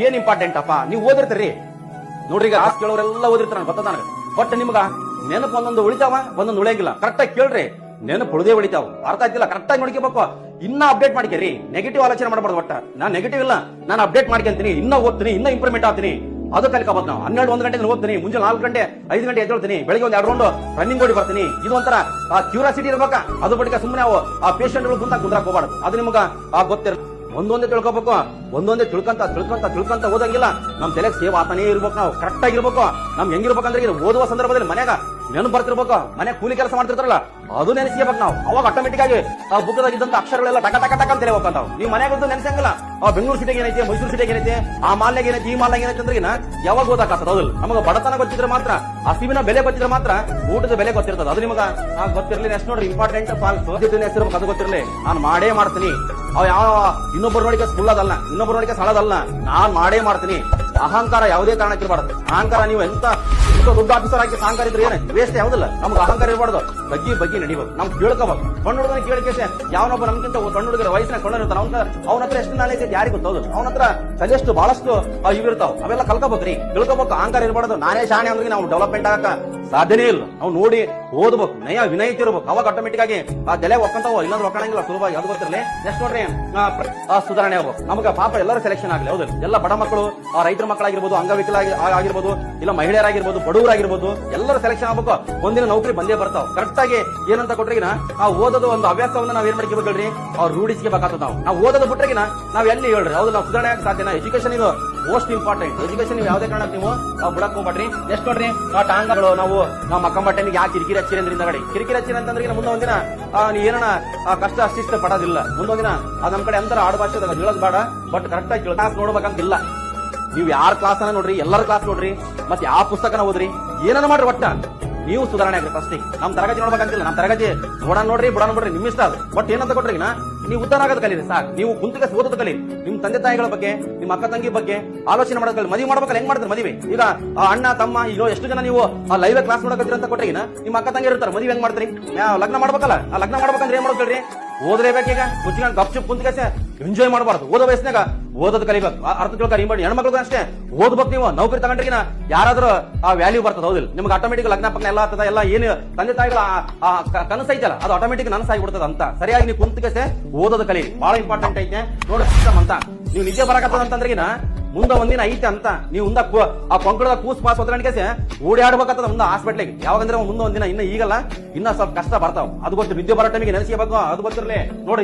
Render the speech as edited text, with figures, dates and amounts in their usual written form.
ಏನ್ ಇಂಪಾರ್ಟೆಂಟ್ ಅಪ್ಪ ನೀವು ಓದಿರ್ತೀರಿ ನೋಡ್ರಿ. ಈಗ ಆಸ್ ಕೇಳೋರೆಲ್ಲ ಓದಿರ್ತಾರ ಗೊತ್ತ ನನಗೆ. ಬಟ್ ನಿಮ್ಗ ನೆನಪು ಒಂದೊಂದು ಉಳಿತಾವ, ಒಂದೊಂದು ಉಳಿಯಂಗಿಲ್ಲ. ಕರೆಕ್ಟಾಗಿ ಕೇಳ್ರಿ, ನೆನಪು ಉಳಿದೇ ಉಳಿತಾವ. ಅರ್ಥ ಆಯ್ತಿಲ್ಲ? ಕರೆಕ್ಟಾಗಿ ನೋಡ್ಕೋಬೇಕು. ಇನ್ನ ಅಪ್ಡೇಟ್ ಮಾಡ್ಕೇರಿ, ನೆಗೆಟಿವ್ ಆಲೋಚನೆ ಮಾಡಬಾರ್ದು. ಒಟ್ಟ ನಾನು ನೆಗೆಟಿವ್ ಇಲ್ಲ, ನಾನು ಅಪ್ಡೇಟ್ ಮಾಡ್ಕೊಂತೀನಿ, ಇನ್ನ ಓದ್ತೀನಿ, ಇನ್ನ ಇಂಪ್ರೂವ್ಮೆಂಟ್ ಆಗ್ತೀನಿ. ಅದು ಕಲಿಕೋಬೇಕು ನಾವು. 12-1 ಗಂಟೆ ಓದ್ತೀನಿ, ಮುಂಜಾನೆ 4 ಗಂಟೆ 5 ಗಂಟೆ ಎದ್ದೇಳ್ತೀನಿ, ಬೆಳಿಗ್ಗೆ ಒಂದು 2 ರೌಂಡ್ ರನ್ನಿಂಗ್ ಓಡಿ ಬರ್ತೀನಿ. ಇದು ಒಂಥರ ಕ್ಯೂರಿಯಾಸಿಟಿ ಇರ್ಬೇಕಾ? ಅದು ಬಳಿಕ ಸುಮ್ಮನೆ ಆ ಪೇಷಂಟ್ಗಳು ಕುಂದ್ರಾಕ್ ಹೋಗ್ಬಾರ್ದು. ಅದು ನಿಮ್ಗ ಗೊತ್ತಿರ. ಒಂದೊಂದೇ ತಿಳ್ಕೊಬೇಕು, ಒಂದೊಂದೇ ತಿಳ್ಕಂತ ಓದಂಗಿಲ್ಲ. ನಮ್ ತಲೆಗೆ ಸೇವ್ ಆತಾನೇ ಇರ್ಬೇಕು. ನಾವು ಕರೆಕ್ಟ್ ಆಗಿರ್ಬೇಕು. ನಮ್ ಹೆಂಗಿರ್ಬೇಕಂದ್ರೆ ಓದುವ ಸಂದರ್ಭದಲ್ಲಿ ಮನ್ಯಾಗ ನೆನಪು ಬರ್ತಿರ್ಬೇಕು. ಮನೆ ಕೂಲಿ ಕೆಲಸ ಮಾಡ್ತಿರ್ತಾರಲ್ಲ ಅದು ನೆನೆಸ್ಕೋಬೇಕು ನಾವು. ಅವಾಗ ಆಟೋಮೆಟಿಕ್ ಆಗಿ ಆ ಬುಕ್ದಾಗಿದ್ದಂತ ಅಕ್ಷರಗಳೆಲ್ಲ ಟಕ ಟಕ ಟಕ ಅಂತ ತಿಳಿಬೇಕಂತಾವ್. ನೀವು ಮನೆಯಾಗ ನೆನೆಸಂಗಿಲ್ಲ. ಬೆಂಗಳೂರು ಸಿಟಿಗೆ ಏನೈತೆ, ಮೈಸೂರು ಸಿಟಿಗೆ ಏನೈತೆ, ಆ ಮಾಲ್ನಾಗ ಏನೈತೆ, ಈ ಮಾಲ್ನಾಗ ಏನೈತೆ ಅಂದ್ರೆ ಯಾವಾಗ ಓದಾಕತ್ತದ? ಹೌದಲ್ಲ? ನಮಗೆ ಬಡತನ ಗೊತ್ತಿದ್ರೆ ಮಾತ್ರ, ಹಸಿವಿನ ಬೆಲೆ ಗೊತ್ತಿದ್ರೆ ಮಾತ್ರ ಊಟದ ಬೆಲೆ ಗೊತ್ತಿರ್ತದ. ಅದು ನಿಮಗ ಗೊತ್ತಿರ್ಲಿ. ನೆಕ್ಸ್ಟ್ ನೋಡ್ರಿ, ಇಂಪಾರ್ಟೆಂಟ್ ಫಾಲ್ಸ್ ಹೆಸರು ಅದು ಗೊತ್ತಿರ್ಲಿ. ನಾನು ಮಾಡೇ ಮಾಡ್ತೀನಿ. ಅವ್ ಯಾವ ಇನ್ನೊಬ್ಬರು ನೋಡಿಕೆ ಸುಳ್ಳದಲ್ಲ, ಇನ್ನೊಬ್ಬರು ನೋಡಿಕೆ ಸಳದಲ್ಲ. ನಾನ್ ಮಾಡೇ ಮಾಡ್ತೀನಿ. ಅಹಂಕಾರ ಯಾವುದೇ ಕಾರಣಕ್ಕೆ ಇರಬಾರ್ದು. ಅಹಂಕಾರ ನೀವು ಎಂತ ದೊಡ್ಡ ಆಫೀಸರ್ ಆಗಿ ಅಹಂಕಾರ ಇದ್ರೆ ಏನ ವೇಸ್ಟ್ ಯಾವುದಿಲ್ಲ. ನಮ್ಗೆ ಅಹಂಕಾರ ಇರಬಾರ್ದು. ಬಗ್ಗೆ ನಡಿಬೇಕು. ನಮ್ಗೆ ಕೇಳ್ಕೋಬೇಕು. ಸಣ್ಣ ಹುಡುಗನ ಕೇಳಿಕೆ ಯಾವನೊಬ್ಬ ನಮ್ಗಿಂತ ಸಣ್ಣ ಹುಡುಗರ ವಯಸ್ಸಿನ ಕೊಂಡ ಇರ್ತಾನೆ. ಅವನ ಹತ್ರ ಎಷ್ಟು ನಾಲೆಜ್ ಐತೆ ಯಾರಿಗೆ ಗೊತ್ತೌದು? ಅವನ ಹತ್ರ ಕಲಿಯಷ್ಟು ಬಹಳಷ್ಟು ಇವಿರ್ತಾವ. ಅವೆಲ್ಲ ಕಲ್ಕೋಬೇಕ್ರಿ, ತಿಳ್ಕೋಬೇಕು. ಅಹಂಕಾರ ಇರಬಾರ್ದು. ನಾನೇ ಶಾಣೆ ಅಂದ್ರೆ ನಾವು ಡೆವಲಪ್ಮೆಂಟ್ ಆಗಕ ಸಾಧ್ಯನೇ ಇಲ್ಲ. ನಾವು ನೋಡಿ ಓದ್ಬೇಕು, ನಯ ವಿನಯಿತಿ ಇರ್ಬೇಕು. ಅವಾಗ ಆಟೋಮೆಟಿಕ್ ಆಗಿ ಆ ತಲೆ ಒಕ್ಕಂತಾವ, ಇಲ್ಲಾಂದ್ರೆ ಒಕ್ಕಣಂಗಿಲ್ಲ ಸುಲಭವಾಗಿ. ಅದು ಗೊತ್ತಿರಲಿ. ನೆಕ್ಸ್ಟ್ ನೋಡ್ರಿ, ಸುಧಾರಣೆ ಆಗ್ಬೇಕು. ನಮಗೆ ಪಾಪ ಎಲ್ಲರೂ ಸೆಲೆಕ್ಷನ್ ಆಗಲಿ. ಹೌದು, ಎಲ್ಲ ಬಡ ಮಕ್ಕಳು, ರೈತರ ಮಕ್ಕಳಾಗಿರ್ಬೋದು, ಅಂಗವಿಕಲ ಆಗಿರ್ಬೋದು, ಇಲ್ಲ ಮಹಿಳೆಯರಾಗಿರ್ಬೋದು, ಬಡವರಾಗಿರ್ಬೋದು, ಎಲ್ಲರೂ ಸೆಲೆಕ್ಷನ್ ಆಗ್ಬೇಕು. ಒಂದಿನ ನೌಕರಿ ಬಂದೇ ಬರ್ತಾವ. ಕರೆಕ್ಟ್ ಆಗಿ ಏನಂತ ಕೊಟ್ರಿಗಿನ ಆ ಓದೋದು ಒಂದು ಹವ್ಯಾಸವನ್ನ ನಾವ್ ಏನ್ ಮಾಡ್ಕೋಬೇಕಲ್ರಿ, ಅವ್ರು ರೂಢಿಸ್ಕೋಬೇಕಾಗ್ತದ. ನಾವು ಓದೋದು ಬಿಟ್ರಿಗಿನ ನಾವ್ ಎಲ್ಲಿ ಹೇಳ್ರಿ? ಹೌದು, ನಾವು ಸುಧಾರಣೆ ಆಗ ಸಾಧ್ಯನಾ? ಎಜುಕೇಶನ್ ಇದು ಮೋಸ್ಟ್ ಇಂಪಾರ್ಟೆಂಟ್. ಎಜುಕೇಶನ್ ನೀವು ಯಾವುದೇ ಕಾರಣಕ್ಕೆ ನೀವು ಬಿಡಕ್ ಹೋಗ್ಬೇಡ್ರಿ. ನೆಕ್ಸ್ಟ್ ನೋಡ್ರಿ, ಟಾಂಗಗಳು ನಾವು ಮಕ್ಕಂಬಟ್ಟೆನಿಗೆ ಯಾಕೆ ಕಿರಿಕಿರಿ ಹಚ್ಚಿರಿ ಅಂದ್ರೆ ಹಿಂದಗಡೆ ಕಿರಿಕಿರಿ ಹಚ್ಚಿರಿ ಅಂತಂದ್ರೆ ಮುಂದೆ ಒಂದಿನ ನೀ ಏನನ ಕಷ್ಟ ಶಿಷ್ಟ ಪಡೋದಿಲ್ಲ. ಮುಂದೊಂದಿನ ನಮ್ ಕಡೆ ಅಂತರ ಆಡು ಭಾಷೆ ಹೇಳೋದ್ ಬೇಡ. ಬಟ್ ಕರೆಕ್ಟ್ ಆಗಿ ಕ್ಲಾಸ್ ನೋಡ್ಬೇಕಂತಿಲ್ಲ. ನೀವು ಯಾರ ಕ್ಲಾಸ್ ಅನ್ನ ನೋಡ್ರಿ, ಎಲ್ಲರ ಕ್ಲಾಸ್ ನೋಡ್ರಿ, ಮತ್ತೆ ಯಾವ ಪುಸ್ತಕನ ಓದ್ರಿ, ಏನನ್ನ ಮಾಡ್ರಿ, ಒಟ್ಟ ನೀವು ಸುಧಾರಣೆ ಆಗ್ರಿ. ಫಸ್ಟ್ ನಮ್ ತರಗತಿ ನೋಡ್ಬೇಕಂತಿಲ್ಲ. ನಮ್ ತರಗತಿ ನೋಡೋಣ ನೋಡ್ರಿ, ಬಿಡೋಣ ಬಿಡ್ರಿ, ನಿಮ್ ಇಷ್ಟ ಅದು. ಬಟ್ ಏನಂತ ಕೊಟ್ರಿಗಿನ ನೀವು ಉದ್ದಾರ ಆಗೋದು ಕಲೀರಿ ಸಾಕು. ನೀವು ಕುಂತಿಗೆ ಓದೋದು ಕಲೀರಿ. ನಿಮ್ ತಂದೆ ತಾಯಿಗಳ ಬಗ್ಗೆ, ನಿಮ್ಮ ಅಕ್ಕ ತಂಗಿ ಬಗ್ಗೆ ಆಲೋಚನೆ ಮಾಡೋದು ಕಲಿ. ಮದುವೆ ಮಾಡ್ಬೇಕಲ್ಲ, ಹೆಂಗ್ ಮಾಡ್ತಾರೆ ಮದುವೆ? ಈಗ ಅಣ್ಣ ತಮ್ಮ ಈಗ ಎಷ್ಟು ಜನ ನೀವು ಲೈವ್ ಕ್ಲಾಸ್ ನೋಡಕತ್ತೀರ ಅಂತ ಕೊಟ್ರಿಗಿನ ನಿಮ್ಮ ಅಕ್ಕ ತಂಗಿ ಇರ್ತಾರೆ. ಮದುವೆ ಹೆಂಗ್ ಮಾಡ್ತೀರಿ? ಲಗ್ನ ಮಾಡ್ಬೇಕಲ್ಲ. ಆ ಲಗ್ನ ಮಾಡ್ಬೇಕಂದ್ರೆ ಏನ್ ಮಾಡ್ಬೇಕ್ರಿ? ಓದ್ಲೇಬೇಕೀಗ. ಕುಚ್ಚಿಗೆ ಗಪ್ಚುಪ್ ಕುಂತಿಗೆ ಎಂಜಾಯ್ ಮಾಡಬಾರ್ದು. ಓದೋ ವಯಸ್ಸಿನಾಗ ಓದೋದು ಕಲಿಬೇಕು. ಅರ್ಥ ತಿಳ್ಕೊಂಡು ಹೆಣ್ಮಕ್ಳಿಗೂ ಅಷ್ಟೇ ಓದ್ಬೇಕು. ನೀವು ನೌಕರಿ ತಗೊಂಡ್ರಿಗಿನ ಯಾರಾದ್ರೂ ಆ ವ್ಯಾಲ್ಯೂ ಬರ್ತದ? ಹೌದಿಲ್ಲ? ನಿಮ್ಗೆ ಆಟೋಮೆಟಿಕ್ ಲಗ್ನ ಪಕ್ಕ ಎಲ್ಲ ಆಗ್ತದ. ಎಲ್ಲ ಏನು ತಂದೆ ತಾಯಿಗಳ ಕನಸೈತಲ್ಲ ಅದು ಆಟೋಮೆಟಿಕ್ ನನಸಾಗಿಬಿಡ್ತದ ಅಂತ. ಸರಿಯಾಗಿ ನೀವು ಕುಂತಿಗೆ ಓದೋದು ಕಲಿ ಬಹಳ ಇಂಪಾರ್ಟೆಂಟ್ ಐತೆ. ನೋಡಿ ಸಿಸ್ಟಮ್ ಅಂತ ನೀವು ನಿಜೆ ಬರಕತ್ತದ ಅಂತಂದ್ರಿಗಿನ ಮುಂದೆ ಒಂದಿನ ಐತೆ ಅಂತ ನೀವು ಮುಂದ ಆ ಕೊಂಕಣದ ಕೂಸ್ ಪಾಸ್ ಹೊತ್ಕೊಂಡ್ಕೆ ಓಡಾಡ್ಬೇಕತ್ತದ ಮುಂದೆ ಹಾಸ್ಪಿಟ್ಲಿಗೆ. ಯಾವಾಗಂದ್ರೆ ಮುಂದೆ ಒಂದಿನ ಇನ್ನ ಈಗಲ್ಲ, ಇನ್ನ ಸ್ವಲ್ಪ ಕಷ್ಟ ಬರ್ತಾವ. ಅದು ಗೊತ್ತು. ನಿದ್ದೆ ಬರೋ ಟೈಮಿಗೆ ನೆನೆಸ್ಕೋಬೇಕು. ಅದು ಗೊತ್ತಿರಲಿ ನೋಡಿ.